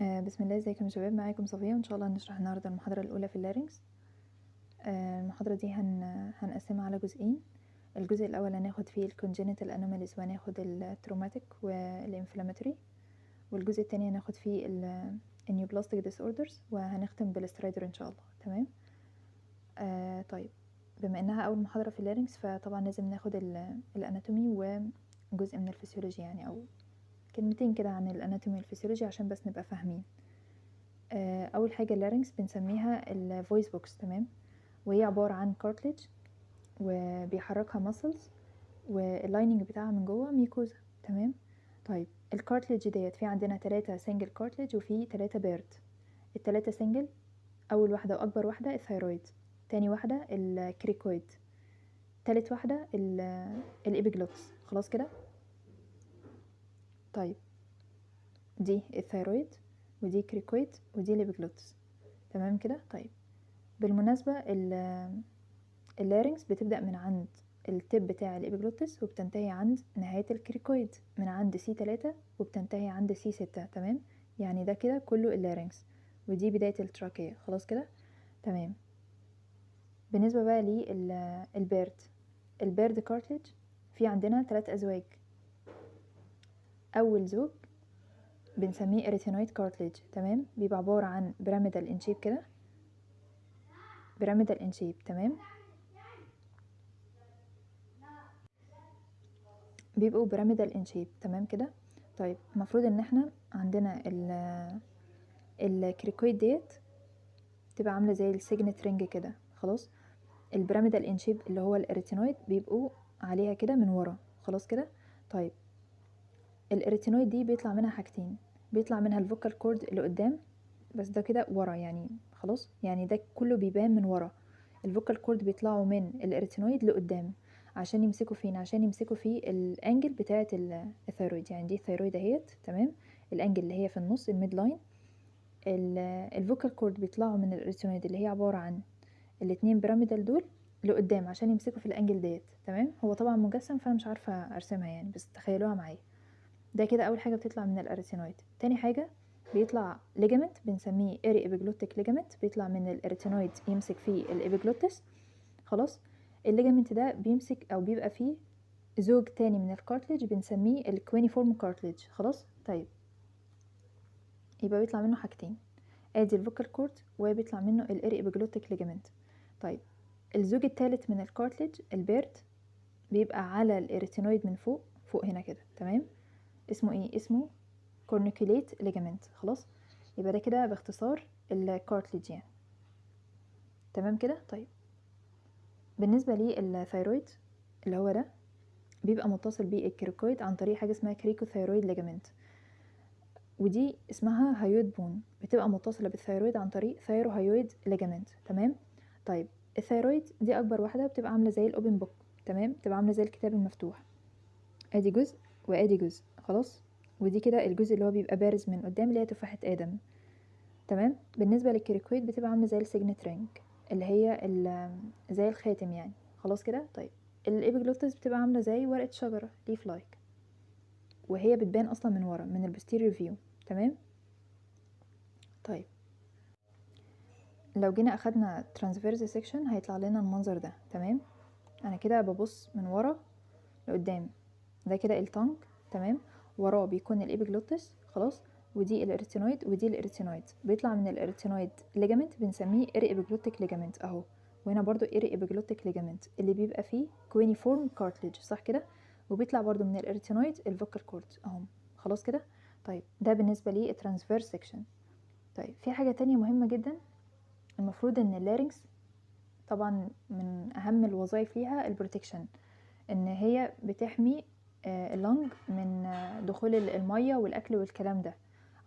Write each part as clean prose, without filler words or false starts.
بسم الله، ازيكم يا شباب؟ معاكم صفية، وان شاء الله هنشرح النهارده المحاضرة الأولى في اللارynx. المحاضرة دي هنقسمها على جزئين. الجزء الأول هناخد فيه الcongenital anomalies وهناخد الtraumatic والinflammatory، والجزء التاني هناخد فيه neoplastic disorders وهنختم بالسترايدر ان شاء الله. تمام. طيب، بما انها أول محاضرة في اللارynx فطبعا لازم ناخد الاناتومي وجزء من الفسيولوجي، يعني او كلمتين كده عن الاناتومي والفسيولوجي عشان بس نبقى فاهمين. اول حاجه اللارynx بنسميها الفويس بوكس. تمام. وهي عباره عن كارتليج وبيحركها muscles، واللايننج بتاعها من جوه ميكوزا. تمام. طيب، الكارتليج ديت في عندنا 3 سنجل كارتليج وفي 3 بيرد. ال3 سنجل، اول واحده واكبر واحده الثايرويد، تاني واحده الكريكويد، تالت واحده الابيجلوتس. خلاص كده. طيب، دي الثايرويد ودي كريكويد ودي الابيجلوتس. تمام كده. طيب، بالمناسبة اللارynx بتبدأ من عند التب بتاع الإبيجلوتس وبتنتهي عند نهاية الكريكويد من عند C3 وبتنتهي عند C6. تمام. يعني ده كده كله اللارynx، ودي بداية التراكية. خلاص كده. تمام. بالنسبة بقى البيرد كارتليج في عندنا 3 أزواج. أول زوج بنسميه اريثينويد كارتليج. تمام. بيبقى عبارة عن بيراميدال ان شيب كده، بيراميدال ان شيب. تمام. بيبقوا بيراميدال ان شيب. تمام كده. طيب، المفروض ان احنا عندنا الكريكويد ديت تبقى عامله زي السيجنت رينج كده. خلاص. البيراميدال ان شيب اللي هو الاريتينويد بيبقوا عليها كده من ورا. خلاص كده. طيب، الاريتينويد دي بيطلع منها حاجتين، بيطلع منها الفوكال كورد اللي قدام، بس ده كده ورا يعني. خلاص، يعني ده كله بيبان من ورا. الفوكال كورد بيطلعوا من الاريتينويد لقدام عشان يمسكوا فين، عشان يمسكوا في الانجل بتاعه الثيرويد. يعني دي الثيرويد اهيت. تمام. الانجل اللي هي في النص، الميد لاين. الفوكال كورد بيطلعوا من الاريتينويد اللي هي عباره عن الاتنين بيراميدال دول لقدام عشان يمسكوا في الانجل ديت. تمام. هو طبعا مجسم فانا مش عارفه ارسمها يعني، بس تخيلوها معايا. ده كده اول حاجه بتطلع من الاريتينويد. تاني حاجه بيطلع ليجامنت بنسميه اري ابيجلوتيك ليجامنت، بيطلع من الاريتينويد يمسك فيه الابيجلوتس. خلاص. الليجامنت ده بيمسك او بيبقى فيه زوج تاني من الكارتليج بنسميه الكوينيفورم كارتليج. خلاص. طيب، يبقى بيطلع منه حاجتين، ادي الفوكال كورد وبيطلع منه الاري ابيجلوتيك ليجامنت. طيب، الزوج الثالث من الكارتليج البيرد بيبقى على الاريتينويد من فوق، فوق هنا كده. تمام. اسمه ايه؟ اسمه كورنيكوليت ليجامنت. خلاص. يبقى ده كده باختصار الكارتليج يعني. تمام كده. طيب، بالنسبه للثايرويد اللي هو ده بيبقى متصل بالكريكويد عن طريق حاجه اسمها كريكوثايرويد ليجامنت، ودي اسمها هايويد بون، بتبقى متصله بالثايرويد عن طريق ثايروهايويد ليجامنت. تمام. طيب، الثايرويد دي اكبر واحده، بتبقى عامله زي الاوبن بوك. تمام. بتبقى عامله زي الكتاب المفتوح، ادي جزء وادي جزء. خلاص. ودي كده الجزء اللي هو بيبقى بارز من قدام اللي هي تفاحه ادم. تمام. بالنسبه للكريكويد بتبقى عامله زي السيجنت رينج اللي هي زي الخاتم يعني. خلاص كده. طيب، الابيجلوتس بتبقى عامله زي ورقه شجره، ليف لايك، وهي بتبان اصلا من ورا من البوستيريور فيو. تمام. طيب، لو جينا اخدنا ترانسفيرس سيكشن هيطلع لنا المنظر ده. تمام. انا كده ببص من ورا لقدام، ده كده التانج. تمام. وراه بيكون الابيجلوتس. خلاص. ودي الاريتينويد ودي الاريتينويد، بيطلع من الاريتينويد ليجامنت بنسميه اري ابيجلوتيك ليجامنت اهو. وهنا برضو اري ابيجلوتيك ليجامنت اللي بيبقى فيه كوينيفورم كارتليج، صح كده. وبيطلع برضو من الاريتينويد الفوكال كورد اهو. خلاص كده. طيب، ده بالنسبه لي الترانسفيرس سيكشن. طيب، في حاجه تانية مهمه جدا. المفروض ان اللارynx طبعا من اهم الوظائف ليها البروتكشن، ان هي بتحمي اللنج من دخول الميه والاكل والكلام ده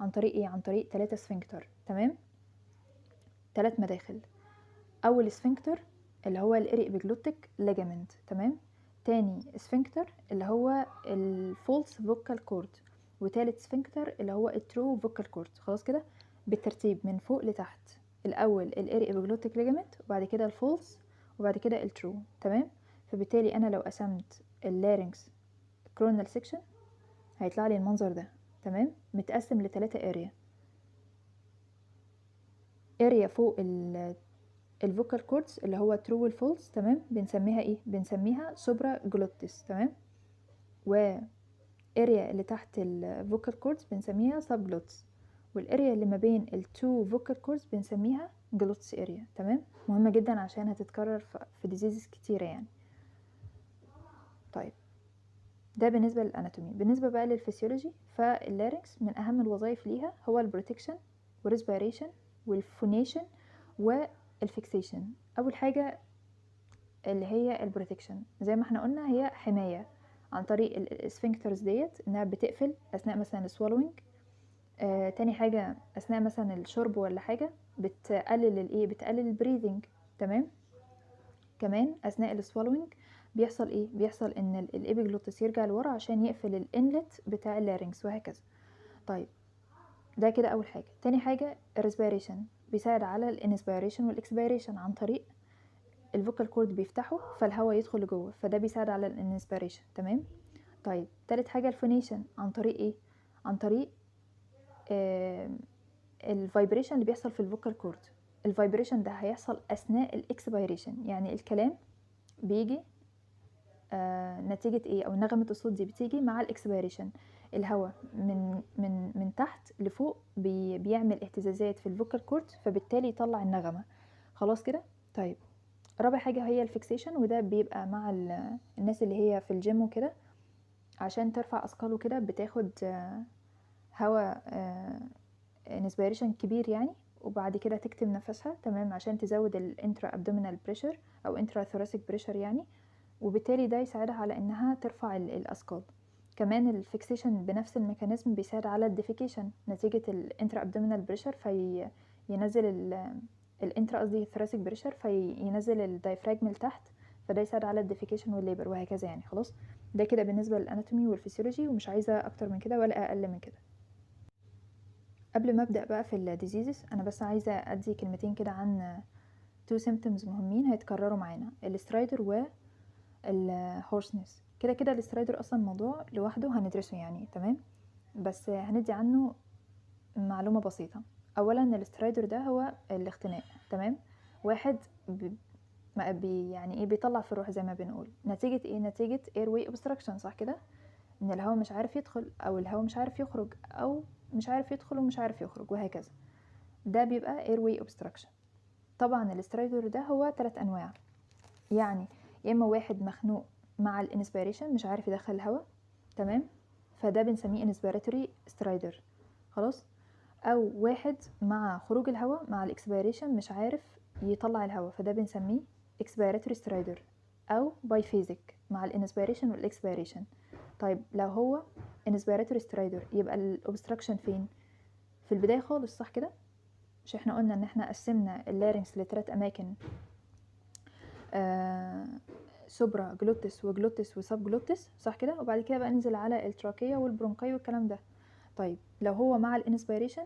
عن طريق ايه؟ عن طريق 3 سفنكتر. تمام. 3 مداخل. اول سفنكتر اللي هو الاري ابيجلوتيك ليجامنت. تمام. تاني سفنكتر اللي هو الفولس فوكال كورد، وتالت سفنكتر اللي هو الترو فوكال كورد. خلاص كده بالترتيب من فوق لتحت. الاول الاري ابيجلوتيك ليجامنت، وبعد كده الفولس، وبعد كده الترو. تمام. فبالتالي انا لو قسمت اللارynx كرونال سيكشن هيطلع لي المنظر ده. تمام. متقسم ل3 اريا. اريا فوق الفوكال كوردز اللي هو true والفولس، تمام، بنسميها ايه؟ بنسميها سوبرا جلوتس، تمام. و اريا اللي تحت الفوكال كوردز بنسميها سب جلوتس، والاريا اللي ما بين التو فوكال كوردز بنسميها جلوتس اريا، تمام. مهمة جدا عشان هتتكرر في ديزيزز كتيرة يعني. طيب ده بالنسبة للاناتومي. بالنسبة بقى للفسيولوجي، فاللارynx من اهم الوظائف ليها هو البروتكشن والريسبيريشن والفونيشن والفيكسيشن. اول حاجة اللي هي البروتكشن، زي ما احنا قلنا هي حماية عن طريق الاسفنكترز ديت، انها بتقفل اثناء مثلا السوالوينج. تاني حاجة اثناء مثلا الشرب ولا حاجة بتقلل الايه، بتقلل البريذنج، تمام. كمان اثناء السوالوينج بيحصل ايه؟ بيحصل ان الابيجلوتس يرجع لورا عشان يقفل الانلت بتاع اللارynx وهكذا. طيب ده كده اول حاجة. تاني حاجة الريسبيريشن، بيساعد على الانسبيريشن والاكسبيريشن عن طريق الفوكال كورد بيفتحه فالهواء يدخل لجوه، فده بيساعد على الانسبيريشن، تمام. طيب تالت حاجة الفونيشن، عن طريق ايه؟ عن طريق الفايبريشن اللي بيحصل في الفوكال كورد. الفايبريشن ده هيحصل اثناء الاكسبيريشن، يعني الكلام بيجي نتيجة ايه، او نغمة الصوت دي بتيجي مع الاكسبيريشن. الهواء من تحت لفوق بيعمل اهتزازات في الفوكال كورد، فبالتالي يطلع النغمة. خلاص كده. طيب رابع حاجة هي الفيكسيشن، وده بيبقى مع الناس اللي هي في الجيم وكده، عشان ترفع اثقال وكده بتاخد هواء انسبيريشن كبير يعني، وبعد كده تكتم نفسها، تمام، عشان تزود الانترا ابدومينال بريشر او انترا ثوراسيك بريشر يعني، وبالتالي ده يساعدها على انها ترفع الاثقال. كمان الفيكسيشن بنفس الميكانيزم بيساعد على الديفيكيشن نتيجة الانترا ابدومينال بريشر، ينزل الانترا قصدي الثوراسيك بريشر، فينزل الدايفراجم لتحت، فده يساعد على الديفيكيشن والليبر وهكذا يعني. خلاص ده كده بالنسبة للاناتومي والفسيولوجي، ومش عايزة اكتر من كده ولا اقل من كده. قبل ما ابدا بقى في الديزيزز، انا بس عايزه ادي كلمتين كده عن تو سيمبتومز مهمين هيتكرروا معانا، السترايدر والهورسنس. كده كده السترايدر اصلا موضوع لوحده هندرسه يعني، تمام، بس هندي عنه معلومه بسيطه. اولا السترايدر ده هو الاختناق، تمام. واحد يعني ايه، بيطلع في الروح زي ما بنقول، نتيجه ايه؟ نتيجه airway obstruction، صح كده؟ ان الهواء مش عارف يدخل، او الهواء مش عارف يخرج، او مش عارف يدخل ومش عارف يخرج وهكذا، ده بيبقى airway obstruction. طبعا السترايدر ده هو 3 انواع، يعني يا اما واحد مخنوق مع الانسبيريشن مش عارف يدخل الهواء، تمام، فده بنسميه inspiratory stridor، خلاص. او واحد مع خروج الهواء مع الاكسبيريشن مش عارف يطلع الهواء، فده بنسميه expiratory stridor، او biphasic مع الانسبيريشن والاكسبيريشن. طيب لو هو inspiratory stridor يبقى الاوبستراكشن فين؟ في البدايه خالص، صح كده؟ مش احنا قلنا ان احنا قسمنا اللارynx لثلاث اماكن، سوبرا جلوتس وجلوتس وسب جلوتس، صح كده؟ وبعد كده بقى ننزل على التراكية والبرونكاي والكلام ده. طيب لو هو مع الانسبيريشن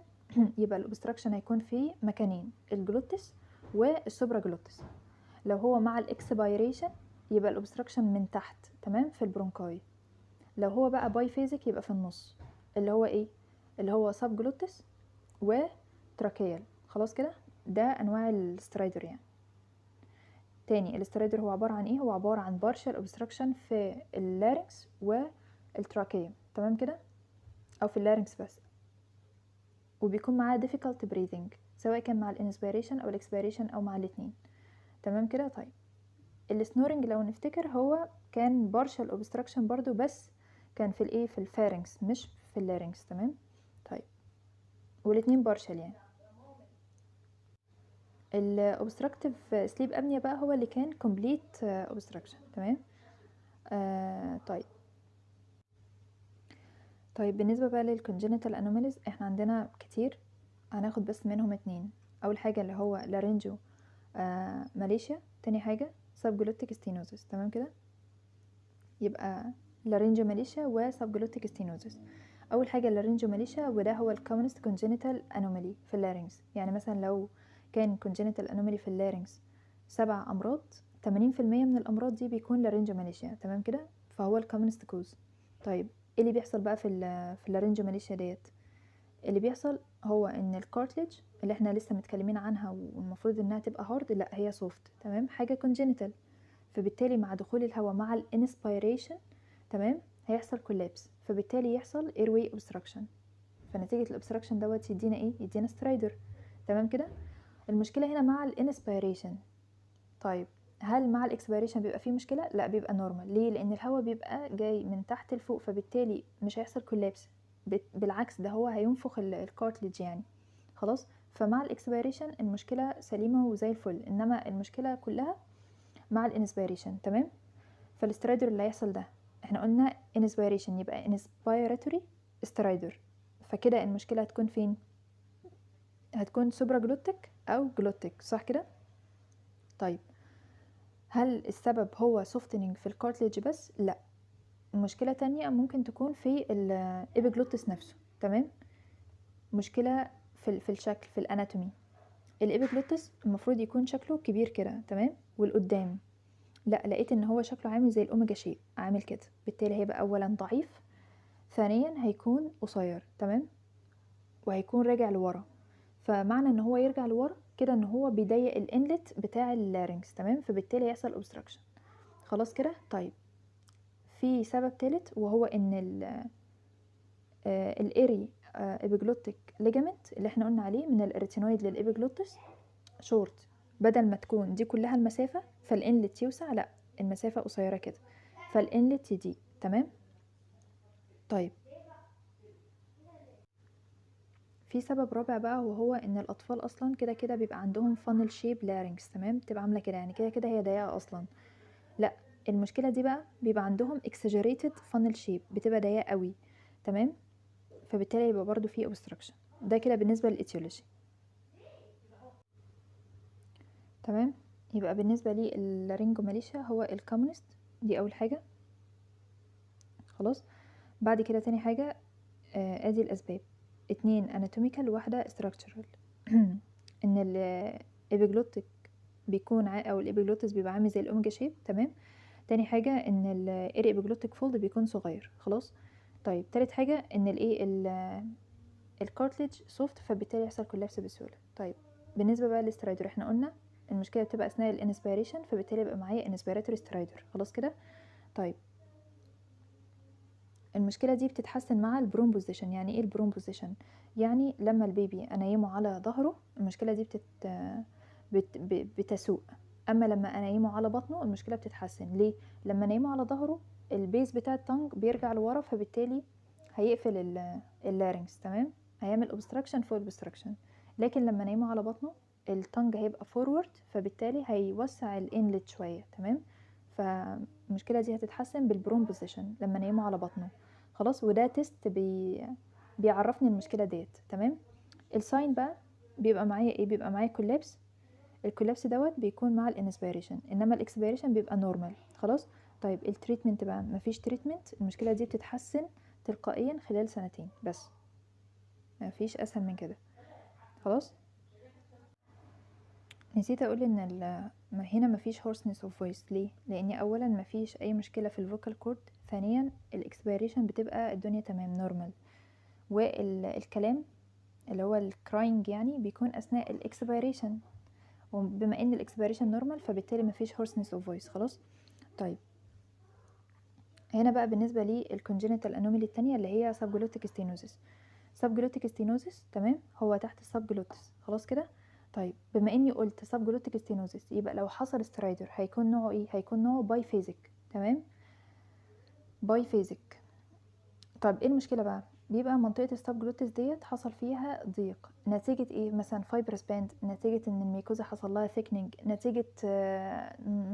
يبقى الاوبستراكشن هيكون في مكانين، الجلوتس والسوبرا جلوتس. لو هو مع الاكسبيريشن يبقى الاوبستراكشن من تحت، تمام، في البرونكاي. لو هو بقى باي فيزيك يبقى في النص، اللي هو ايه؟ اللي هو سب جلوتس وتراكيال. خلاص كده، ده انواع السترايدر يعني. تاني السترايدر هو عبارة عن ايه؟ هو عبارة عن partial obstruction في اللارynx والتراكية، تمام كده، او في اللارynx بس، وبيكون معاه difficult breathing سواء كان مع الانسبيريشن او الاكسبيريشن او مع الاتنين، تمام كده. طيب السنورنج لو نفتكر هو كان partial obstruction برضو، بس كان في الايه، في الفارنكس مش في اللارynx، تمام. طيب والاتنين partial يعني. الobstructive sleep apnea بقى هو اللي كان complete obstruction، تمام. طيب بالنسبة بقى للcongenital anomalies احنا عندنا كتير، هناخد بس منهم اتنين. اول حاجة اللي هو laryngo ماليشيا، تاني حاجة subglottic stenosis، تمام كده. يبقى laryngo ماليشيا و subglottic stenosis. اول حاجة laryngo ماليشيا، وده هو commonest congenital anomaly في اللارynx. يعني مثلا لو كان congenital anomaly في اللارynx 7 امراض، 80% من الامراض دي بيكون laryngo ماليشيا، تمام كده، فهو commonest cause. طيب ايه اللي بيحصل بقى في اللارينجو ماليشيا ديت؟ اللي بيحصل هو ان الكارتليج اللي احنا لسه متكلمين عنها والمفروض انها تبقى هارد، لا هي سوفت، تمام، حاجه كونجينيتال. فبالتالي مع دخول الهواء مع الانسبيريشن، تمام، هيحصل كولابس، فبالتالي يحصل ايروي اوبستراكشن. فنتيجه الاوبستراكشن دوت يدينا ايه؟ يدينا سترايدر، تمام كده. المشكله هنا مع الانسبيريشن. طيب هل مع الاكسبيريشن بيبقى فيه مشكله؟ لا، بيبقى نورمال. ليه؟ لان الهواء بيبقى جاي من تحت لفوق، فبالتالي مش هيحصل كولابس، بالعكس ده هو هينفخ الكارتليج يعني. خلاص. فمع الاكسبيريشن المشكله سليمه وزي الفل، انما المشكله كلها مع الانسبيريشن، تمام. فالسترايدر اللي هيحصل ده احنا قلنا انسبيريشن يبقى انسبيراتوري سترايدر، فكده المشكله هتكون فين؟ هتكون سوبرا جلوتك او جلوتك، صح كده؟ طيب هل السبب هو سوفتنينج في الكارتليج بس؟ لا، مشكلة تانية ممكن تكون في الإبيجلوتس نفسه، تمام. مشكلة في الشكل، في الاناتومي. الإبيجلوتس المفروض يكون شكله كبير كده، تمام، والقدام لا، لقيت ان هو شكله عامل زي الأوميجا شيب، عامل كده، بالتالي هيبقى اولا ضعيف، ثانيا هيكون قصير، تمام، وهيكون راجع لورا. فمعنى ان هو يرجع لورا كده ان هو بيضيق الانلت بتاع اللارynx، تمام، فبالتالي يحصل اوبستراكشن. خلاص كده. طيب في سبب تالت، وهو ان الاري ابيجلوتيك ليجامنت اللي احنا قلنا عليه من الاريتينويد للابيجلوتس شورت. بدل ما تكون دي كلها المسافة فالانلت يوسع، لا، المسافة قصيرة كده، فالانلت يضيق، تمام. طيب في سبب رابع بقى، وهو ان الاطفال اصلا كده كده بيبقى عندهم فانل شيب لارynx، تمام، بتبقى عامله كده، يعني كده كده هي ضيقه اصلا. لا، المشكله دي بقى بيبقى عندهم exaggerated funnel shape، بتبقى ضيقه قوي، تمام، فبالتالي يبقى برضو فيه obstruction. ده كده بالنسبه للاتيولوجي، تمام. يبقى بالنسبه لي اللارينجوماليشيا هو الكومونست، دي اول حاجه. خلاص. بعد كده تاني حاجه، ادي الاسباب، 2 anatomical واحده structural. ان الابيجلوتيك بيكون او الابيجلوتس بيبقى عامل زي الاوميجا شيب، تمام. تاني حاجه ان الاير ابيجلوتيك فولد بيكون صغير. خلاص. طيب تالت حاجه ان الايه الكارتليج سوفت، فبالتالي يحصل كولابس بسهوله. طيب بالنسبه بقى للسترايدر، احنا قلنا المشكله بتبقى اثناء الانسبيريشن، فبالتالي يبقى معايا انسبيراتوري سترايدر. خلاص كده. طيب المشكله دي بتتحسن مع البروم بوزيشن. يعني ايه البروم بوزيشن؟ يعني لما البيبي انيمه على ظهره المشكله دي بتسوء. اما لما انيمه على بطنه المشكله بتتحسن. ليه؟ لما انيمه على ظهره البيز بتاع التنج بيرجع لورا، فبالتالي هيقفل اللارynx، تمام، هيعمل obstruction فوق obstruction. لكن لما انيمه على بطنه التنج هيبقى فورورد، فبالتالي هيوسع الانلت شويه، تمام. فالمشكله دي هتتحسن بالبروم بوزيشن لما انيمه على بطنه. خلاص. وده تيست بيعرفني المشكله ديت، تمام. الساين بقى بيبقى معايا ايه؟ بيبقى معايا كولابس. الكولابس دوت بيكون مع الانسبيريشن، انما الاكسبيريشن بيبقى نورمال. خلاص. طيب التريتمنت بقى مفيش تريتمنت، المشكله دي بتتحسن تلقائيا خلال 2 سنين بس، مفيش اسهل من كده. خلاص. نسيت اقول ان هنا مفيش hoarseness of voice. ليه؟ لان اولا مفيش اي مشكله في الفوكال كورد، ثانيا الاكسبيريشن بتبقى الدنيا تمام نورمال، والكلام اللي هو الكراينج يعني بيكون اثناء الاكسبيريشن، وبما ان الاكسبيريشن نورمال فبالتالي مفيش hoarseness of voice. خلاص. طيب هنا بقى بالنسبه لي الكونجينيتال انوميلي التانية اللي هي subglottic stenosis. subglottic stenosis، تمام، هو تحت السبجلوتس. خلاص كده. طيب بما اني قلت subglottic stenosis يبقى لو حصل سترايدر هيكون نوعه ايه؟ هيكون نوعه باي فيزيك، تمام، باي فيزيك. طب ايه المشكله بقى؟ بيبقى منطقه السبجلوتس ديت حصل فيها ضيق نتيجه ايه؟ مثلا فايبرس باند، نتيجه ان الميكوزا حصل لها ثيكنينج، نتيجه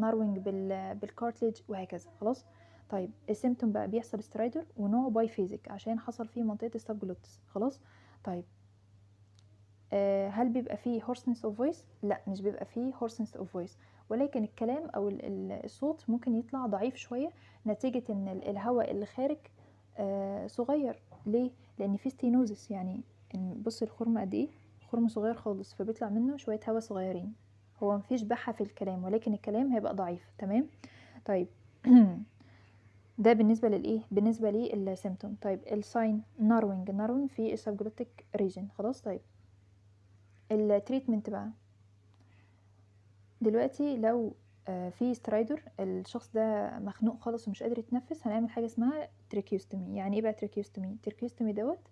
ناروينج بالكارتليج، وهكذا. خلاص. طيب السيمتوم بقى بيحصل سترايدر ونوعه باي فيزيك عشان حصل فيه منطقه السبجلوتس. خلاص. طيب هل بيبقى فيه hoarseness of voice؟ لا، مش بيبقى فيه hoarseness of voice، ولكن الكلام او الصوت ممكن يطلع ضعيف شويه نتيجه ان الهواء اللي خارج صغير. ليه؟ لان في ستينوزس، يعني بص الخرم قد ايه، خرم صغير خالص، فبيطلع منه شويه هواء صغيرين. هو مفيش بحه في الكلام، ولكن الكلام هيبقى ضعيف، تمام. طيب ده بالنسبة للايه، بالنسبة للسيمتوم. طيب الساين ناروينج في السبجلوتيك ريجن. خلاص. طيب التريتمنت بقى دلوقتي لو في سترايدر، الشخص ده مخنوق خالص ومش قادر يتنفس، هنعمل حاجه اسمها تريكيوستومي. يعني ايه بقى تريكيوستومي؟ تريكيوستومي دوت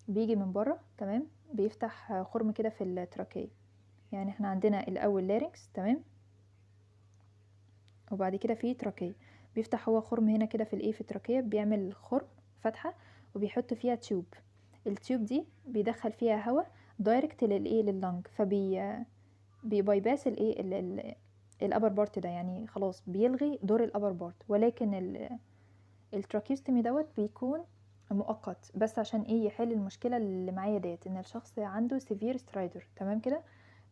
بيجي من بره، تمام، بيفتح خرم كده في التراكيه. يعني احنا عندنا الاول لارynx، تمام، وبعد كده في تراكيه، بيفتح هو خرم هنا كده في الايه، في التراكيه، بيعمل خرم فتحه وبيحط فيها تيوب. التيوب دي بيدخل فيها هواء دايركت للايه، لللنج، بيبايباس الايه الابر بارت ده، يعني خلاص بيلغي دور الابر بارت. ولكن التراكيوستومي دوت بيكون مؤقت، بس عشان ايه؟ يحل المشكله اللي معايا ديت، ان الشخص عنده سيفير سترايدر، تمام كده،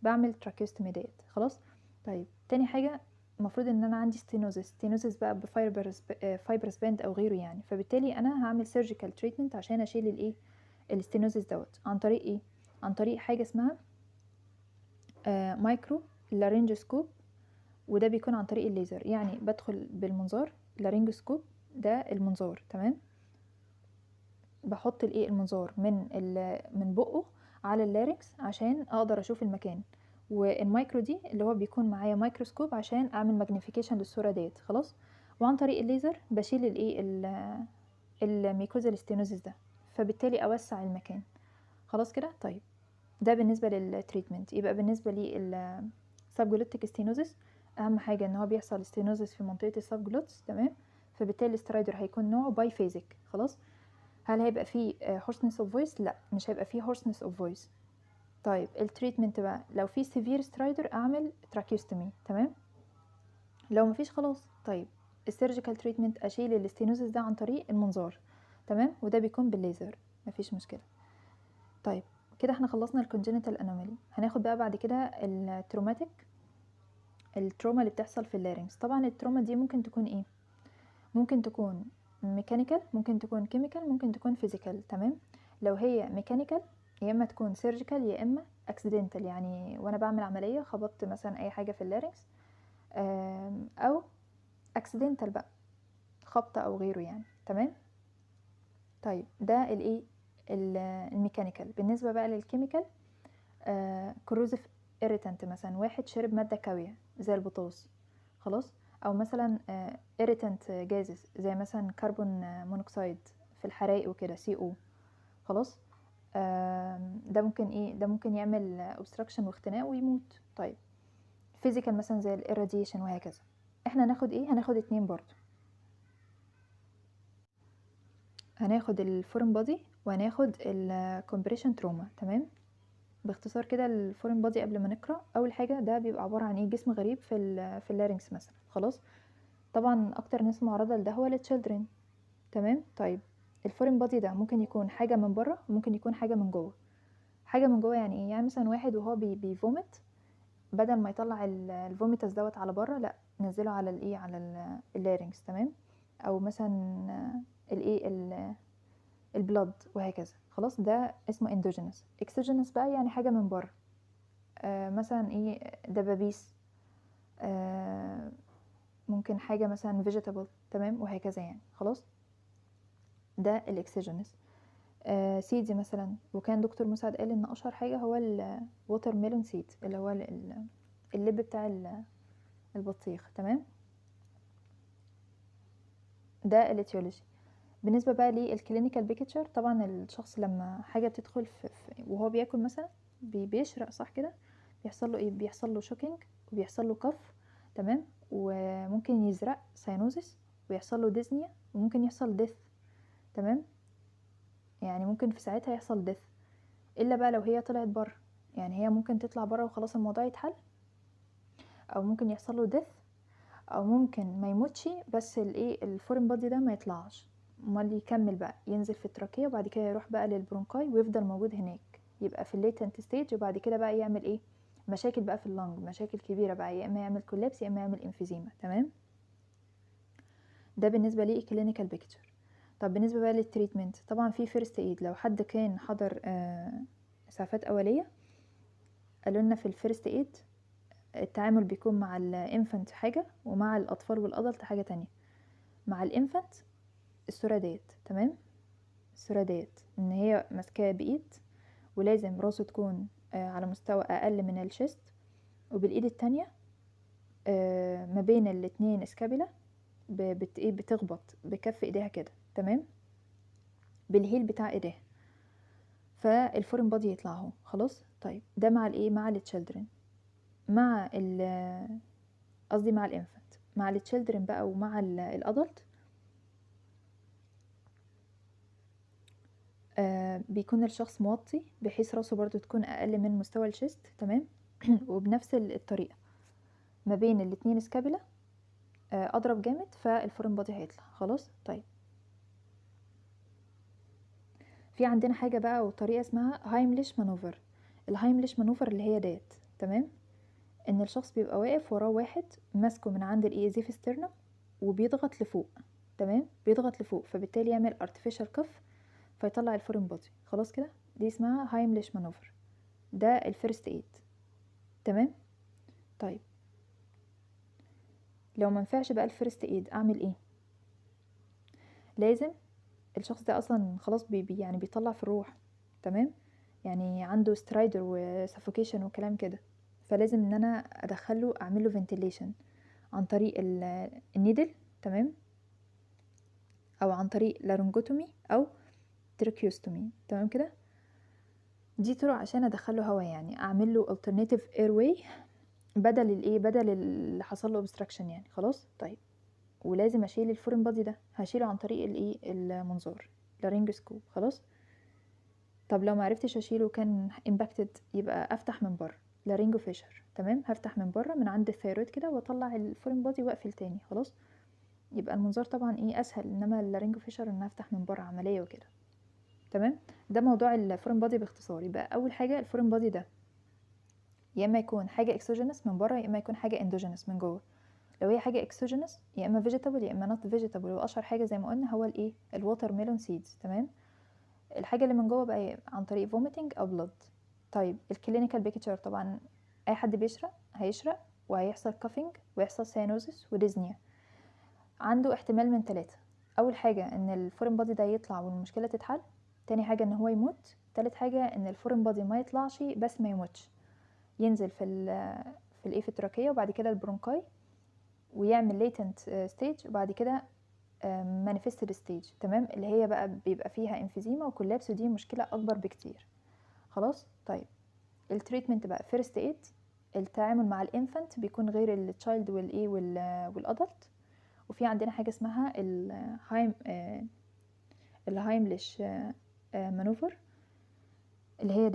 بعمل تراكيوستومي ديت. خلاص. طيب تاني حاجه، المفروض ان انا عندي ستينوزس بقى فايبرس باند او غيره يعني، فبالتالي انا هعمل سيرجيكال تريتمنت عشان اشيل الايه، الستينوزس دوت. عن طريق ايه؟ عن طريق حاجه اسمها مايكرو لارينجوسكوب، وده بيكون عن طريق الليزر. يعني بدخل بالمنظار لارينجوسكوب، ده المنظار، تمام، بحط الايه، المنظار من بقه على اللاريكس عشان اقدر اشوف المكان، والمايكرو دي اللي هو بيكون معايا مايكروسكوب عشان اعمل ماجنيفيكيشن للصوره ديت. خلاص. وعن طريق الليزر بشيل الايه، الميكوزا ستينوزيس ده، فبالتالي اوسع المكان. خلاص كده. طيب ده بالنسبه للتريتمنت. يبقى بالنسبه للسبجلوتيك ستينوزيس، اهم حاجه ان هو بيحصل ستينوزيس في منطقه السبجلوتس، تمام، فبالتالي السترايدر هيكون نوعه باي فيزيك. خلاص. هل هيبقى فيه hoarseness of voice؟ لا، مش هيبقى فيه hoarseness of voice. طيب التريتمنت بقى، لو في severe سترايدر اعمل tracheostomy، تمام، لو مفيش خلاص. طيب السيرجيكال تريتمنت، اشيل الاستينوزيس ده عن طريق المنظار، تمام، وده بيكون بالليزر، مفيش مشكله. طيب كده احنا خلصنا الكونجينيتال انومالي. هناخد بقى بعد كده التروماتيك، التروما اللي بتحصل في اللارynx. طبعا التروما دي ممكن تكون ايه؟ ممكن تكون ميكانيكال، ممكن تكون كيميكال، ممكن تكون فيزيكال، تمام. لو هي ميكانيكال، يا اما تكون سيرجيكال يا اما اكسيدنتال، يعني وانا بعمل عمليه خبطت مثلا اي حاجه في اللارynx، او اكسيدنتال بقى، خبطه او غيره يعني، تمام. طيب ده الايه، الميكانيكال. بالنسبه بقى للكيميكال، كروزيف irritant، مثلا واحد شرب ماده كاويه زي البوتاص، خلاص، او مثلا irritant جازز زي مثلا كربون مونوكسيد في الحرائق وكده، CO. خلاص. ده ممكن ايه، ده ممكن يعمل obstruction واختناق ويموت. طيب فيزيكال مثلا زي الirradiation وهكذا. احنا هناخد ايه؟ هناخد اتنين برضو، هناخد الفورين بودي وهناخد الكومبريشن تروما، تمام. باختصار كده الفورين بودي قبل ما نقرا، اول حاجه ده بيبقى عباره عن ايه؟ جسم غريب في اللارynx مثلا. خلاص. طبعا اكتر ناس معرضه لده هو التشيلدرن، تمام. طيب الفورين بودي ده ممكن يكون حاجه من بره، ممكن يكون حاجه من جوه. حاجه من جوه يعني ايه؟ يعني مثلا واحد وهو بيفومت، بدل ما يطلع الفوميتاس دوت على بره، لا، نزله على الايه، على اللارynx، تمام. او مثلا الايه، البلد وهكذا. خلاص. ده اسمه اندوجينس. اكسوجينس بقى يعني حاجه من بره، مثلا ايه، دبابيس، ممكن حاجه مثلا فيجيتابل، تمام، وهكذا يعني. خلاص. ده الاكسوجينس. سيدي مثلا، وكان دكتور مساعد قال ان اشهر حاجه هو الووتر ميلون سيد، اللي هو اللب بتاع البطيخ، تمام. ده الاتيولوجي. بالنسبه بقى للكلينيكال بيكتشر، طبعا الشخص لما حاجه بتدخل وهو بياكل مثلا، بيشرق، صح كده، بيحصل له ايه؟ بيحصل له شوكينج، وبيحصل له كف، تمام، وممكن يزرق ساينوزس، ويحصل له ديزنيا، وممكن يحصل ديث، تمام. يعني ممكن في ساعتها يحصل ديث، الا بقى لو هي طلعت بره، يعني هي ممكن تطلع بره وخلاص الموضوع يتحل، او ممكن يحصل له ديث، او ممكن ما يموتش بس الايه، الفورين بادي ده ما يطلعش، امال يكمل بقى ينزل في التراكية، وبعد كده يروح بقى للبرونكاي ويفضل موجود هناك، يبقى في الليتنت ستيج، وبعد كده بقى يعمل ايه؟ مشاكل بقى في اللنج، مشاكل كبيرة بقى، يا اما يعمل كولابس يا اما يعمل انفيزيما، تمام. ده بالنسبة لي كلينيكال بيكتشر. طب بالنسبة بقى للتريتمنت، طبعا في فيرست ايد. لو حد كان حضر اسعافات اولية، قالوا لنا في الفيرست ايد التعامل بيكون مع الانفنت حاجة، ومع الاطفال والادلت حاجة تانية. مع الانفنت الصورة ديت، تمام. الصورة ديت ان هي ماسكاه بايد، ولازم راسه تكون على مستوى اقل من الشيست، وبالايد التانية ما بين الاتنين اسكابيلا بتخبط بكف ايديها كده، تمام، بالهيل بتاع ايديها، فالفورين بادي يطلع اهو. خلاص طيب، ده مع الايه، مع التشيلدرن. مع قصدي مع الانفانت. مع التشيلدرن بقى ومع الادلت بيكون الشخص موطي بحيث راسه برضو تكون اقل من مستوى الشيست، تمام. وبنفس الطريقه ما بين الاتنين سكابيلا اضرب جامد فالفورين بادي هيطلع. خلاص طيب، في عندنا حاجه بقى وطريقه اسمها هايمليش مانوفر. الهايمليش مانوفر اللي هي ديت، تمام، ان الشخص بيبقى واقف وراه واحد ماسكه من عند الايزيف ستيرنم وبيضغط لفوق، تمام، بيضغط لفوق، فبالتالي يعمل artificial كف فيطلع الفورين بادي. خلاص كده، دي اسمها هايمليش مانوفر، ده الفيرست ايد، تمام. طيب لو منفعش بقى الفيرست ايد اعمل ايه؟ لازم الشخص ده اصلا خلاص يعني بيطلع في الروح، تمام، يعني عنده سترايدر وسفوكيشن وكلام كده، فلازم ان انا ادخله اعمله فنتيليشن عن طريق النيدل، تمام، او عن طريق لارنجوتومي او تريكيوستومي، تمام كده. دي طرق عشان ادخله هوا، يعني اعمل له alternative airway بدل الايه، بدل اللي حصل له obstruction يعني. خلاص طيب، ولازم اشيل الفورين بادي ده، هشيله عن طريق الايه، المنظار، لارينجوسكوب. خلاص طب لو معرفتش اشيله كان impacted، يبقى افتح من بره، لارينجو فيشر، تمام، هفتح من بره من عند الثيرويد كده واطلع الفورين بادي واقفل تاني. خلاص يبقى المنظار طبعا ايه اسهل، انما اللارينجو فيشر ان افتح من بره عمليه وكده، تمام. ده موضوع الفورين بادي باختصار. يبقى اول حاجه الفورين بادي ده يا اما يكون حاجه اكسوجينس من بره، يا اما يكون حاجه اندوجينس من جوه. لو هي حاجه اكسوجينس يا اما فيجيتابل يا اما نوت فيجيتابل، واشهر حاجه زي ما قلنا هو الايه، الووتر ميلون سيدز، تمام. الحاجه اللي من جوه بقى إيه؟ عن طريق فوميتنج او بلود. طيب الكلينيكال بيكتشر، طبعا اي حد بيشرق هيشرق وهيحصل كافينج ويحصل ساينوزس وديزنيا. عنده احتمال من 3: اول حاجه ان الفورين بادي ده يطلع والمشكله تتحل، تاني حاجه ان هو يموت، تالت حاجه ان الفورين بادي ما يطلعش بس ما يموتش، ينزل في الايه، في التراكيه وبعد كده البرونكاي، ويعمل ليتنت ستيج وبعد كده مانيفستد ستيج، تمام، اللي هي بقى بيبقى فيها انفيزيما وكولابس، ودي مشكله اكبر بكتير. خلاص طيب، التريتمنت بقى فيرست ايد. التعامل مع الانفانت بيكون غير التشايلد والايه والادلت. وفي عندنا حاجه اسمها الهايمليش مانوفر، اللي هي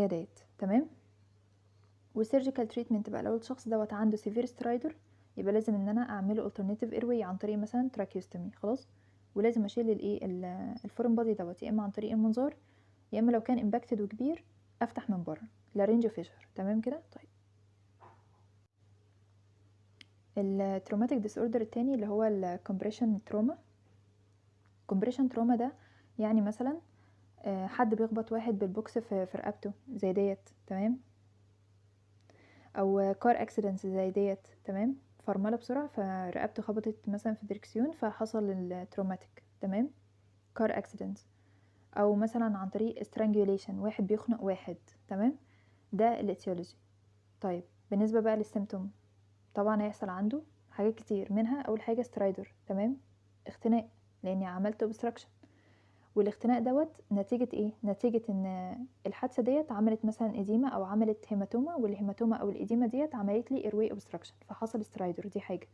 ديت تمام. والسيرجيكال تريتمنت بقى لو الشخص دوت عنده سيفير سترايدر، يبقى لازم ان انا اعمله alternative airway عن طريق مثلا تراكيوستومي. خلاص، ولازم اشيل الايه، الفورين بادي دوت يا اما عن طريق المنظار، يا اما لو كان امباكتد وكبير افتح من بره، لارينجو فيشر، تمام كده. طيب التروماتيك ديس اوردر التاني اللي هو الكومبريشن تروما. كومبريشن تروما ده يعني مثلا حد بيخبط واحد بالبوكس في رقبته زي ديت، تمام، او كار اكسيدنت زي ديت، تمام، فرمله بسرعه فرقبته خبطت مثلا في الدركسيون فحصل التروماتيك، تمام، كار اكسيدنت. او مثلا عن طريق strangulation، واحد بيخنق واحد، تمام، ده الاتيولوجي. طيب بالنسبه بقى للسيمتوم، طبعا هيحصل عنده حاجات كتير، منها اول حاجه سترايدر، تمام، اختناق لاني عملت obstruction. والاختناق دوت نتيجة ايه؟ نتيجة ان الحادثة ديت عملت مثلا اديمة او عملت هيماتوما، والهيماتوما او الاديمة ديت عملت لي airway obstruction فحصل سترايدر، دي حاجة.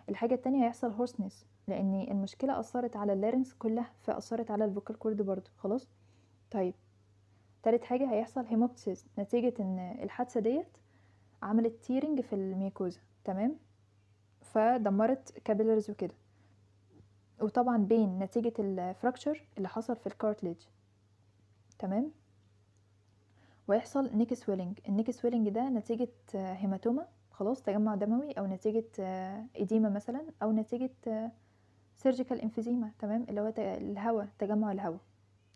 الحاجة التانية هيحصل هورسنس لان المشكلة اثرت على اللارنكس كلها فاثرت على الفوكال كورد برضو. خلاص طيب، تالت حاجة هيحصل هيموبتسيس نتيجة ان الحادثة ديت عملت تيرنج في الميكوزا، تمام، فدمرت كابيلرز وكده. وطبعا بين نتيجة الفراكشر اللي حصل في الكارتليج، تمام. ويحصل نيك سويلنج، النيك سويلنج ده نتيجة هيماتوما، خلاص، تجمع دموي، او نتيجة اديمة مثلا، او نتيجة سيرجيكال انفيزيما، تمام، اللي هو الهواء، تجمع الهواء.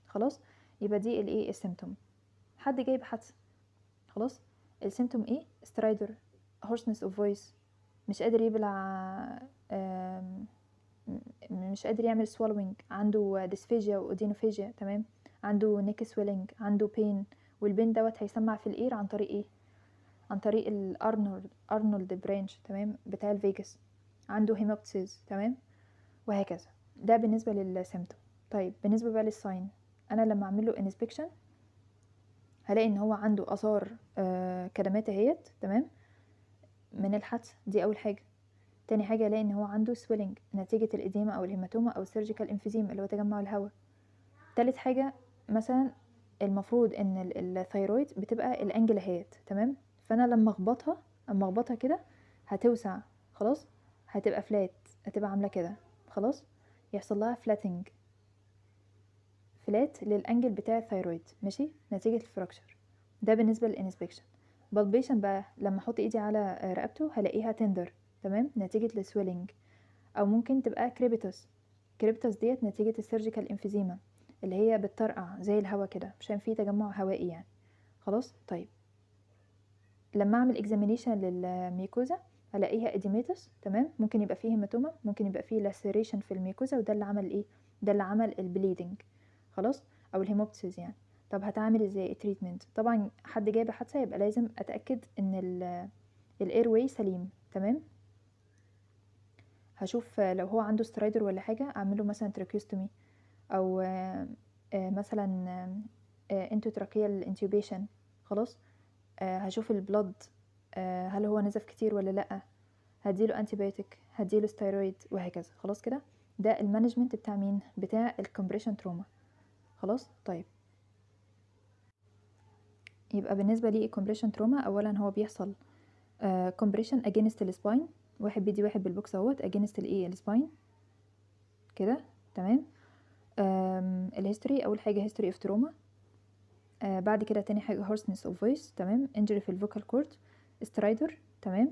خلاص يبقى دي الايه، السيمتوم. حد جايب حادثة، خلاص، السيمتوم ايه؟ سترايدر، هورسنس اوف فويس، مش قادر يبلع مش قادر يعمل swallowing، عنده ديسفيجيا واودينوفيجيا، تمام، عنده neck swelling، عنده pain، والبين دوت هيسمع في الاير عن طريق ايه؟ عن طريق الارنولد برانش، تمام، بتاع الفيجاس، عنده هيموبتسيس، تمام، وهكذا. ده بالنسبه للسيمتوم. طيب بالنسبه بقى للساين، انا لما اعمل له انسبكشن هلاقي ان هو عنده اثار كدمات اهيت، تمام، من الحادثه دي اول حاجه. تاني حاجه الاقي ان هو عنده سويلنج نتيجه الاديمه او الهيماتوما او السيرجيكال انفيزيما اللي هو تجمع الهواء. تالت حاجه مثلا المفروض ان الثيرويد بتبقى الانجل اهيت، تمام، فانا لما اخبطها كده هتوسع، خلاص، هتبقى فلات، هتبقى عامله كده، خلاص، يحصل لها فلات للانجل بتاع الثيرويد، ماشي، نتيجه الفراكشر. ده بالنسبه للانسبكشن. بالبيشن بقى لما احط ايدي على رقبته هلاقيها تندر، تمام، نتيجه السويلنج، او ممكن تبقى كريبتوس ديت نتيجه السيرجيكال انفيزيما اللي هي بتطرقع زي الهوا كده عشان في تجمع هوائي يعني، خلاص. طيب لما اعمل اكزامينيشن للميكوزا هلاقيها اديماتوس، تمام، ممكن يبقى فيه هيماتوما، ممكن يبقى فيه لاسيريشن في الميكوزا، وده اللي عمل ايه؟ ده اللي عمل البليدنج، خلاص، او الهيموبسيس يعني. طب هتعمل ازاي التريتمنت؟ طبعا حد جايب حادثه يبقى لازم اتاكد ان الاير واي سليم، تمام. هشوف لو هو عنده سترايدر ولا حاجه اعمله مثلا تراكيوستومي، او مثلا انتوتراكيال انتوبيشن، خلاص. هشوف البلد هل هو نزف كتير ولا لا، هديله انتيبيوتيك، هديله ستيرويد، وهكذا، خلاص كده. ده المانجمنت بتاع مين؟ بتاع الكمبريشن تروما، خلاص. طيب يبقى بالنسبه لي الكمبريشن تروما اولا هو بيحصل كومبريشن اجينست السباين، واحد بيدي واحد بالبوكس اهوت اجينست الايه السباين كده، تمام. الهيستوري اول حاجه هيستوري اوف تروما، بعد كده تاني حاجه هورسنس اوف فويس، تمام، انجري في الفوكال كورد، سترايدر، تمام،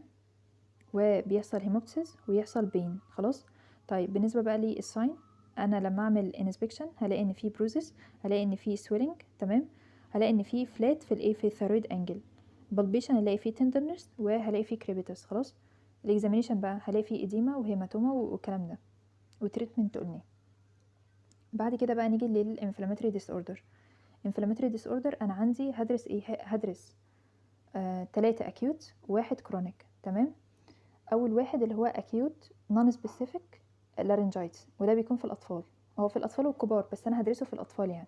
وبيحصل هيموبسيس ويحصل بين، خلاص. طيب بالنسبه بقى للساين، انا لما اعمل انسبكشن هلاقي ان في بروزس، هلاقي ان في سويلنج، تمام، هلاقي ان في فلات في الايه في الثيرويد انجل، بالبيشن هلاقي فيه تندرنس، وهلاقي فيه كريبيتس، خلاص. الاكزامينيشن بقى هلاقي فيه اديما وهيماتوما والكلام ده، وتريتمنت قلناه. بعد كده بقى نيجي للانفلاماتوري ديس اوردر. انفلاماتوري ديس اوردر انا عندي هدرس ايه؟ هدرس 3 اكيوت وواحد كرونيك، تمام. اول واحد اللي هو acute non-specific laryngitis، وده بيكون في الاطفال، هو في الاطفال والكبار بس انا هدرسه في الاطفال يعني.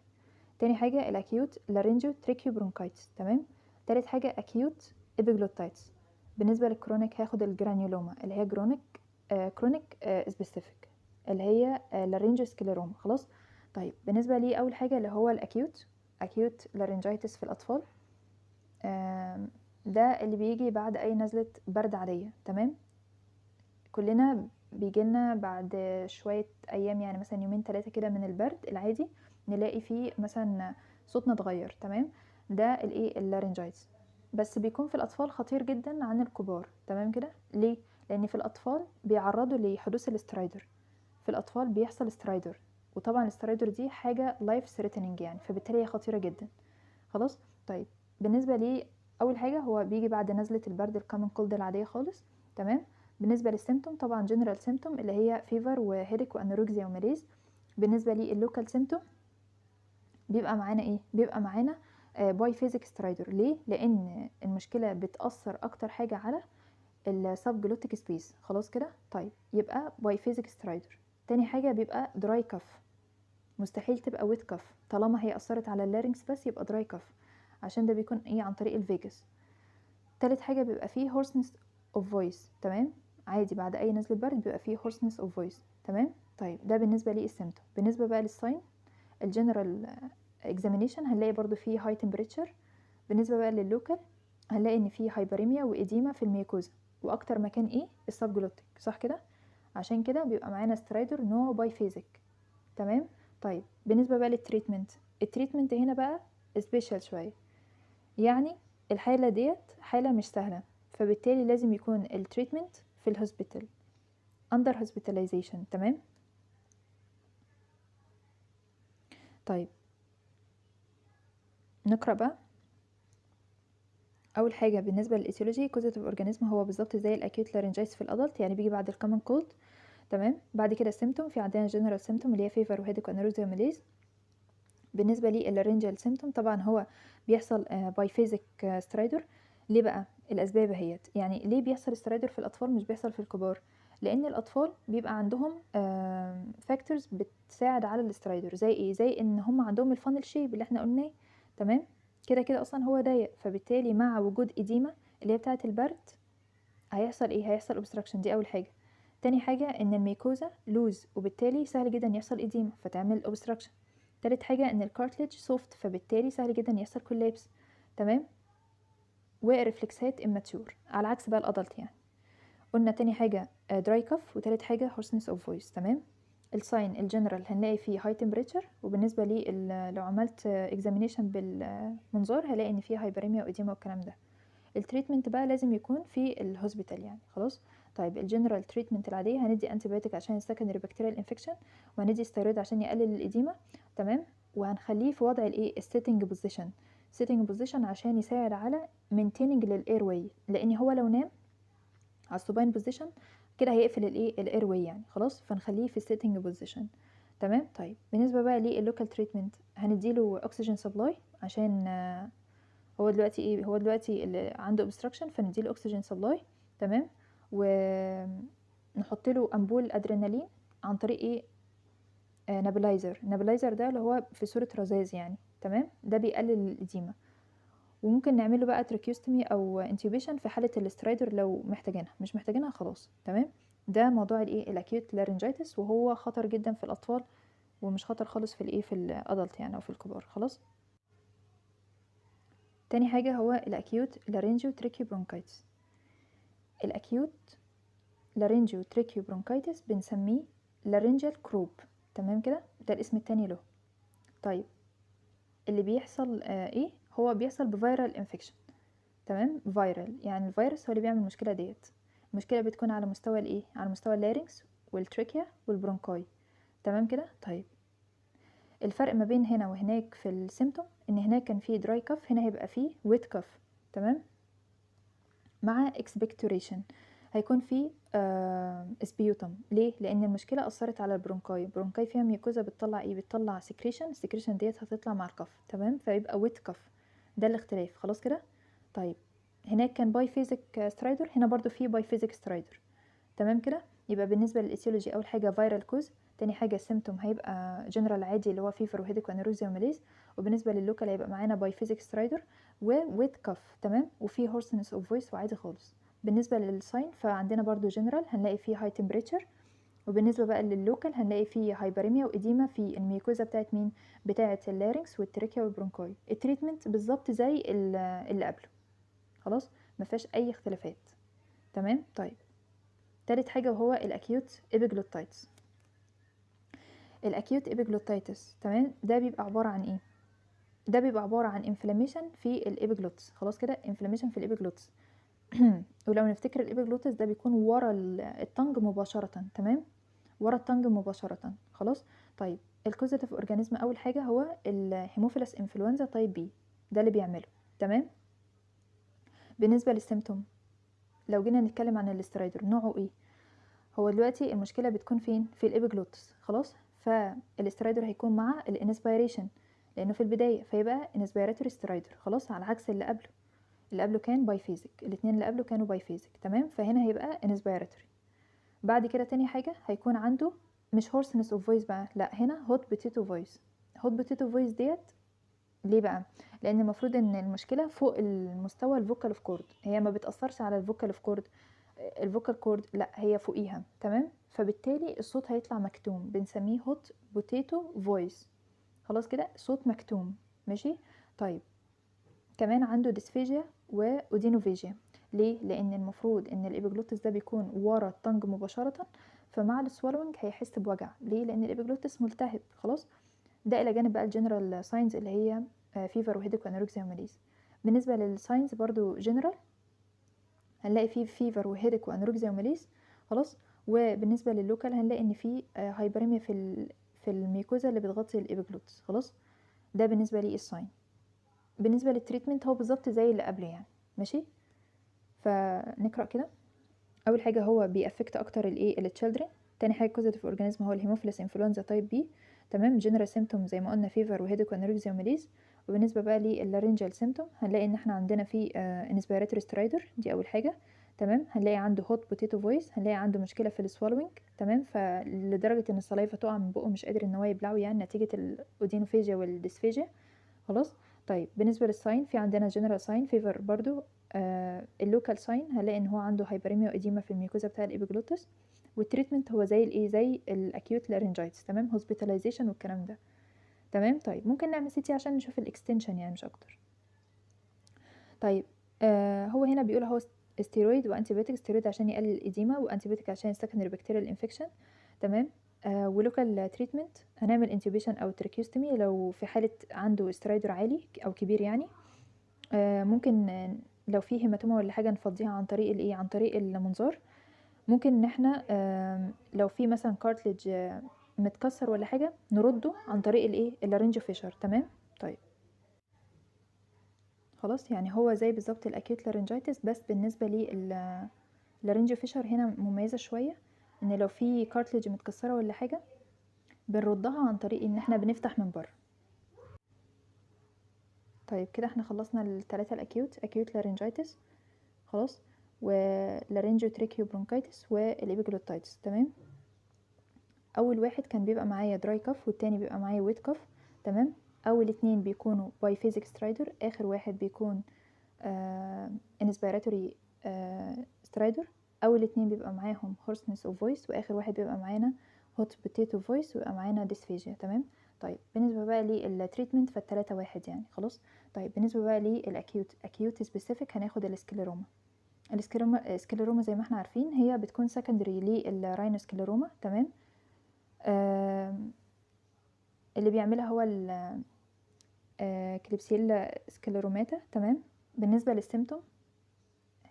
تاني حاجه الاكيوت laryngotracheobronchitis، تمام. تالت حاجه acute epiglottitis. بالنسبه للكرونيك هاخد الجرانيولوما اللي هي كرونيك سبيسيفيك اللي هي لارينجوسكليروما، خلاص. طيب بالنسبه لي اول حاجه اللي هو الاكيوت لارينجيتس في الاطفال، ده اللي بيجي بعد اي نزله برد عاديه، تمام. كلنا بيجيلنا بعد شوية أيام، يعني مثلا يومين 3 كده من البرد العادي نلاقي فيه مثلا صوتنا اتغير، تمام. ده الايه اللارنجايتس، بس بيكون في الأطفال خطير جدا عن الكبار، تمام كده. ليه؟ لأن في الأطفال بيعرضوا لحدوث الاسترايدر، في الأطفال بيحصل استرايدر، وطبعا الاسترايدر دي حاجة لايف ثريتنينج يعني، فبالتالي هي خطيرة جدا، خلاص. طيب بالنسبة لي أول حاجة هو بيجي بعد نزلة البرد الكومن كولد العادية خالص، تمام. بالنسبه للسيمتوم طبعا جنرال سيمتوم اللي هي فيفر وهيديك وانوركسيا وماليز. بالنسبه لللوكال سيمتوم بيبقى معانا ايه؟ بيبقى معانا باي فيزيك سترايدر. ليه؟ لان المشكله بتاثر اكتر حاجه على السب جلوتيك سبيس، خلاص كده. طيب يبقى باي فيزيك سترايدر. تاني حاجه بيبقى دراي كف، مستحيل تبقى ويت كف طالما هي اثرت على اللارynx بس، يبقى دراي كف عشان ده بيكون ايه عن طريق الفيجاس. تالت حاجه بيبقى فيه hoarseness of voice، تمام، عادي بعد اي نزله برد بيبقى فيه hoarseness of voice، تمام. طيب ده بالنسبه لي السيمتوم. بالنسبه بقى للساين الجنرال اكزامينيشن هنلاقي برضو فيه هاي تمبريتشر. بالنسبه بقى لللوكال هنلاقي ان فيه هايبريميا واديما في الميوكوزا، واكتر مكان ايه؟ السبجلوتيك، صح كده. عشان كده بيبقى معانا سترايدر نوع باي فيزيك، تمام. طيب بالنسبه بقى للتريتمنت، التريتمنت هنا بقى سبيشال شويه، يعني الحالة ديت حالة مش سهلة، فبالتالي لازم يكون التريتمنت في الهوسبيتال under hospitalization، تمام. طيب نقرأ بقى. أول حاجة بالنسبة للإيتيولوجي كوزيتيف أورجانيزم هو بالظبط زي الأكيوت لارنجايتس في الأدلت، يعني بيجي بعد الكومن كولد، تمام. بعد كده السيمتوم، في عندنا جنرال سيمتوم اللي هي فيفر وهيدك وانوركسيا وماليز. بالنسبه للارنجال سيمتوم طبعا هو بيحصل بايفيزيك سترايدر. ليه بقى؟ الاسباب اهيت. يعني ليه بيحصل سترايدر في الاطفال مش بيحصل في الكبار؟ لان الاطفال بيبقى عندهم فاكتورز بتساعد على السترايدر، زي ايه؟ زي ان هم عندهم الفانل شيب اللي احنا قلناه. تمام. كده كده اصلا هو ضيق، فبالتالي مع وجود اديمه اللي هي بتاعه البرد هيحصل ايه؟ هيحصل اوبستراكشن. دي اول حاجه. تاني حاجه ان الميكوزا لوز، وبالتالي سهل جدا يحصل اديمه فتعمل اوبستراكشن. تالت حاجه ان الكارتليج سوفت، فبالتالي سهل جدا يحصل كولابس. تمام. وريفلكسات اماتيور، على عكس بقى الادلت يعني. قلنا تاني حاجه دراي كف، وتالت حاجه هورسنس اوف فويس. تمام. الساين الجنرال هنلاقي فيه هاي تمبريتشر، وبالنسبه لي لو عملت اكزامينيشن بالمنظار هلاقي ان فيه هايبريميا واديما والكلام ده. التريتمنت بقى لازم يكون في الهوسبيتال يعني. خلاص. طيب الجنرال تريتمنت العاديه هندي انتيبيوتيك عشان السكندري بكتيريال انفكشن، وهندي ستيرويد عشان يقلل الاديمه. تمام. وهنخليه في وضع الايه؟ السيتنج بوزيشن. سيتنج بوزيشن عشان يساعد على مينتيننج للاير واي، لان هو لو نام على السوباين بوزيشن كده هيقفل الايه؟ الاير واي يعني. خلاص. فنخليه في السيتنج بوزيشن. تمام. طيب بالنسبه بقى لللوكال تريتمنت هنديله اكسجين سبلاي عشان هو دلوقتي ايه؟ هو دلوقتي اللي عنده obstruction فنديله اكسجين سبلاي. تمام. ونحط له امبول ادرينالين عن طريق ايه؟ نابلايزر. نابلايزر ده اللي هو في صورة رذاذ يعني. تمام. ده بيقلل الإديمة. وممكن نعمله بقى تراكيوستومي او انتيوبيشن في حالة الاسترايدر لو محتاجينها. مش محتاجينها خلاص. تمام. ده موضوع الايه؟ الاكيوت لارنجيتس، وهو خطر جدا في الاطفال ومش خطر خالص في الايه؟ في الادلت يعني او في الكبار. خلاص. تاني حاجة هو الأكيوت لارينجيو تريكيو برونكايتس. الأكيوت لارينجيو تريكيو برونكايتس بنسميه لارينجال كروب. تمام كده. ده الاسم التاني له. طيب اللي بيحصل ايه؟ هو بيحصل بفيرال انفكشن. تمام. فيرال يعني الفيروس هو اللي بيعمل المشكلة ديت. المشكلة بتكون على مستوى الايه؟ على مستوى اللارينكس والتريكيا والبرونكاي. تمام كده. طيب الفرق ما بين هنا وهناك في السيمتوم ان هناك كان فيه دراي كف، هنا هيبقى فيه ويت كف. تمام. مع اكسبكتوريشن هيكون في اسبيوتم. ليه؟ لان المشكله اثرت على البرونكاي. البرونكاي فيها ميوكوزا بتطلع ايه؟ بتطلع سكريشن. السكريشن ديت هتطلع مع الكف. تمام. فيبقى ويت كف. ده الاختلاف. خلاص كده. طيب هناك كان باي فيزيك سترايدر، هنا برضو في باي فيزيك سترايدر. تمام كده. يبقى بالنسبه للايتيولوجي اول حاجه فيرال كوز، تاني حاجه السيمتوم هيبقى جنرال عادي اللي هو فيفر وهيدك وانيروزيا وماليز، وبالنسبه لللوكال هيبقى معانا باي فيزيك سترايدر وويت كف. تمام. وفي هورسنس اوف فويس وعادي خالص. بالنسبه للساين فعندنا برضو جنرال هنلاقي فيه هاي تمبريتشر، وبالنسبه بقى لللوكال هنلاقي فيه هايبريميا واديما في الميوكوزا بتاعت مين؟ بتاعت اللارynx والتريكيا والبرونكاي. التريتمنت بالظبط زي اللي قبله. خلاص. ما فيهاش اي اختلافات. تمام. طيب تالت حاجه وهو الاكيوت ايبيجلوتايتس. الاكيوت ايبيجلوتايتس تمام ده بيبقى عباره عن ايه؟ ده بيبقى عباره عن انفلاميشن في الابيجلوتس. خلاص كده. انفلاميشن في الابيجلوتس. ولو نفتكر الابيجلوتس ده بيكون ورا التنج مباشره. تمام. ورا التنج مباشره. خلاص. طيب الكوزيتيف اورجانيزم اول حاجه هو الهيموفيلس انفلونزا تايب بي. ده اللي بيعمله. تمام. بالنسبه للسيمتوم لو جينا نتكلم عن الاسترايدر نوعه ايه؟ هو دلوقتي المشكله بتكون فين؟ في الابيجلوتس. خلاص. فالاسترايدر هيكون مع الانسبيريشن لانه في البدايه، فيبقى انسبيراتوري سترايدر. خلاص. على عكس اللي قبله. اللي قبله كان باي فيزيك. الاثنين اللي قبله كانوا باي فيزيك. تمام. فهنا هيبقى انسبيراتوري. بعد كده تاني حاجه هيكون عنده مش هورسنس اوف فويس بقى، لا هنا هوت بوتيتو فويس. هوت بوتيتو فويس ديت ليه بقى؟ لان المفروض ان المشكله فوق المستوى الفوكال اوف كورد، هي ما بتاثرش على الفوكال اوف كورد. الفوكال كورد لا هي فوقيها. تمام. فبالتالي الصوت هيطلع مكتوم، بنسميه هوت بوتيتو فويس. خلاص كده. صوت مكتوم. ماشي. طيب كمان عنده ديسفيجيا واودينوفيجيا. ليه؟ لان المفروض ان الابيجلوتس ده بيكون ورا الطنج مباشره، فمع السوالوينج هيحس بوجع. ليه؟ لان الابيجلوتس ملتهب. خلاص. ده الى جانب بقى الجنرال ساينز اللي هي فيفر وهيدك وانوركسيا وماليز. بالنسبه للساينز برضو جنرال هنلاقي فيه فيفر وهيدك وانوركسيا وماليز. خلاص. وبالنسبه لللوكال هنلاقي ان في هايبريميا في الميكوزا اللي بتغطي الابيجلوتس. خلاص. ده بالنسبه لي الساين. بالنسبه للتريتمنت هو بالظبط زي اللي قبله يعني. ماشي. فنقرا كده. اول حاجه هو بيأفكت اكتر الايه؟ التشيلدرن. تاني حاجة causative organism هو الهيموفيلس انفلونزا تايب بي. تمام. general symptom زي ما قلنا fever وهيدك وانوركسيا وماليز. وبالنسبة بقى للارنجال symptom هنلاقي ان احنا عندنا في inspiratory stridor، دي اول حاجة. تمام. هنلاقي عنده hot potato voice، هنلاقي عنده مشكلة في السوالوينج. تمام. فلدرجة ان السلايفة تقع من بقه، مش قادر ان هو يبلعه يعني نتيجة الاودينوفيجيا والديسفيجيا. خلاص. طيب بالنسبة للساين في عندنا general sign fever برضو. اللوكال ساين هنلاقي ان هو عنده هايبريميا وإديمة في الميوكوزا بتاع الإبيجلوتس. والتريتمنت هو زي الايه، زي الاكيوت لارنجايتس. تمام. هوسبيتاليزيشن والكلام ده. تمام. طيب ممكن نعمل سي تي عشان نشوف الاكستنشن يعني، مش اكتر. طيب هو هنا بيقول اهو ستيرويد وانتيبيوتيك. ستيرويد عشان يقلل الإديمة، وانتيبيوتيك عشان السكندري بكتيريال انفكشن. تمام. ولوكال تريتمنت هنعمل انتوبيشن او تريكيوستومي لو في حالة عنده سترايدر عالي او كبير يعني. ممكن لو في هيماتوما ولا حاجة نفضيها عن طريق الايه، عن طريق المنظار. ممكن ان احنا لو في مثلا كارتليج متكسر ولا حاجة نرده عن طريق الايه، اللارنجو فيشر. تمام. طيب خلاص. يعني هو زي بالظبط الاكيوت لارنجايتس، بس بالنسبة للارنجو فيشر هنا مميزة شوية، ان لو في كارتليج متكسرة ولا حاجة بنردها عن طريق ان احنا بنفتح من بره. طيب كده احنا خلصنا الثلاثة اكيوت لارنجايتس. خلاص. ولارنجو تريكيو برونكايتس والإبيجلوتايتس. تمام. اول واحد كان بيبقى معايا دراي كف، والتاني بيبقى معايا ويت كف. تمام. اول اتنين بيكونوا باي فيزيك سترايدر، اخر واحد بيكون انسبيراتوري سترايدر. اول اتنين بيبقى معاهم hoarseness of voice، واخر واحد بيبقى معانا hot potato voice، ويبقى معانا dysphagia. تمام. طيب بالنسبه بقى للتريتمنت فالتلاتة واحد يعني. خلاص. طيب بالنسبه بقى للاكيوت سبيسيفيك هناخد السكليروما. السكليروما زي ما احنا عارفين هي بتكون سكندري للراينوسكليروما. تمام. اللي بيعملها هو كليبسيلا سكليروماتا. تمام. بالنسبه للسيمتوم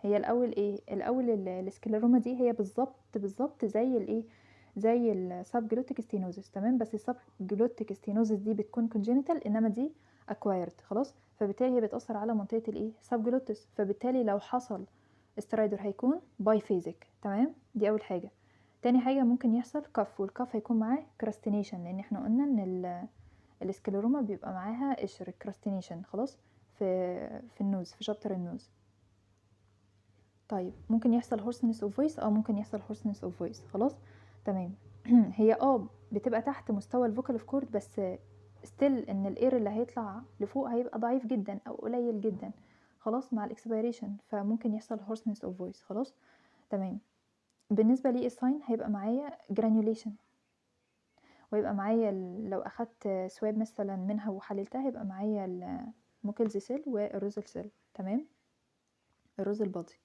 هي الاول ايه، الاول السكليروما دي هي بالظبط زي الايه، زي السب جلوتيك ستينوزس. تمام. بس السب جلوتيك ستينوزس دي بتكون كونجينيتال، انما دي اكوايرد. خلاص. فبالتالي هي بتاثر على منطقه الايه، سب جلوتس. فبالتالي لو حصل استرايدر هيكون باي فيزيك. تمام. دي اول حاجه. تاني حاجه ممكن يحصل كف، والكف هيكون معاه كراستينيشن، لان احنا قلنا ان السكليروما بيبقى معاها قشر كراستينيشن. خلاص. في النوز، في شابتر النوز. طيب ممكن يحصل hoarseness of voice، ممكن يحصل hoarseness of voice. خلاص. تمام. هي بتبقى تحت مستوى الفوكال اوف كورد، بس ستيل ان الاير اللي هيطلع لفوق هيبقى ضعيف جدا او قليل جدا. خلاص. مع الاكسبيريشن فممكن يحصل hoarseness of voice. خلاص. تمام. بالنسبه لي الساين هيبقى معايا granulation، ويبقى معايا لو اخدت سواب مثلا منها وحللتها هيبقى معايا الموكلز سيل والروزل سيل. تمام. الروزل بادي.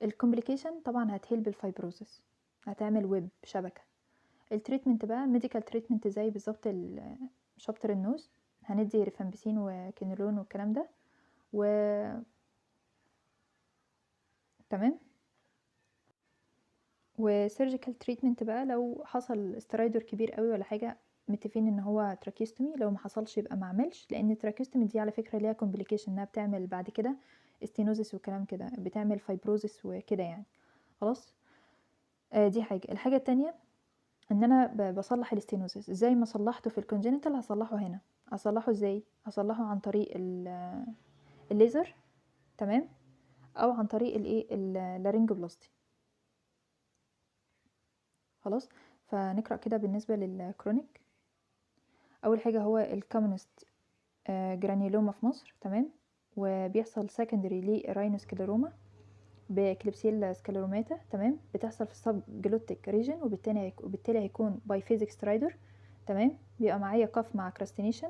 الكومبليكيشن طبعا هتهيل بالفايبروزس، هتعمل ويب شبكه. التريتمنت بقى ميديكال تريتمنت زي بالظبط شابتر النوز، هندي ريفامبيسين وكينولون والكلام ده تمام. وسيرجيكال تريتمنت بقى لو حصل استرايدر كبير قوي ولا حاجه، متفقين ان هو تراكيستومي. لو ما حصلش يبقى ما اعملش، لان التراكيستومي دي على فكره ليها كومبليكيشن، انها بتعمل بعد كده استينوزس وكلام كده، بتعمل فايبروزس وكده يعني. خلاص. دي حاجه. الحاجه التانية ان انا بصلح الاستينوزس. زي ما صلحته في الكونجينيتال هصلحه هنا. هصلحه ازاي؟ هصلحه عن طريق الليزر. تمام. او عن طريق الايه، اللارينجوبلاستي. خلاص. فنقرا كده بالنسبه للكرونيك. اول حاجه هو الكومونست جرانيلوما في مصر. تمام. وبيحصل سكندري لراينوسكليروما بكليبسيلا سكليروماتا. تمام. بتحصل في السب جلوتيك ريجن، وبالتالي هيكون باي فيزيك سترايدر. تمام. بيبقى معايا كاف مع كراستينيشن،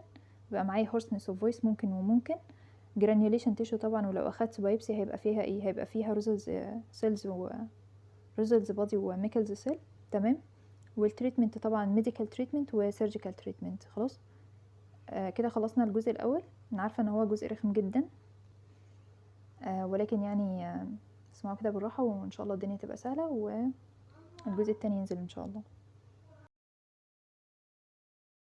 بيبقى معايا هورسنس اوف فويس ممكن وممكن جرانيوليشن تيشو طبعا. ولو اخدت بايبسي هيبقى فيها ايه، هيبقى فيها روزلز سيلز وروزلز بادي وميكلز سيل. تمام. والتريتمنت طبعا ميديكال تريتمنت وسيرجيكال تريتمنت. خلاص. كده خلصنا الجزء الاول. انا عارفه ان هو جزء رخم جدا، ولكن يعني اسمعوا كده بالراحه، وان شاء الله الدنيا تبقى سهله، والجزء التاني ينزل ان شاء الله.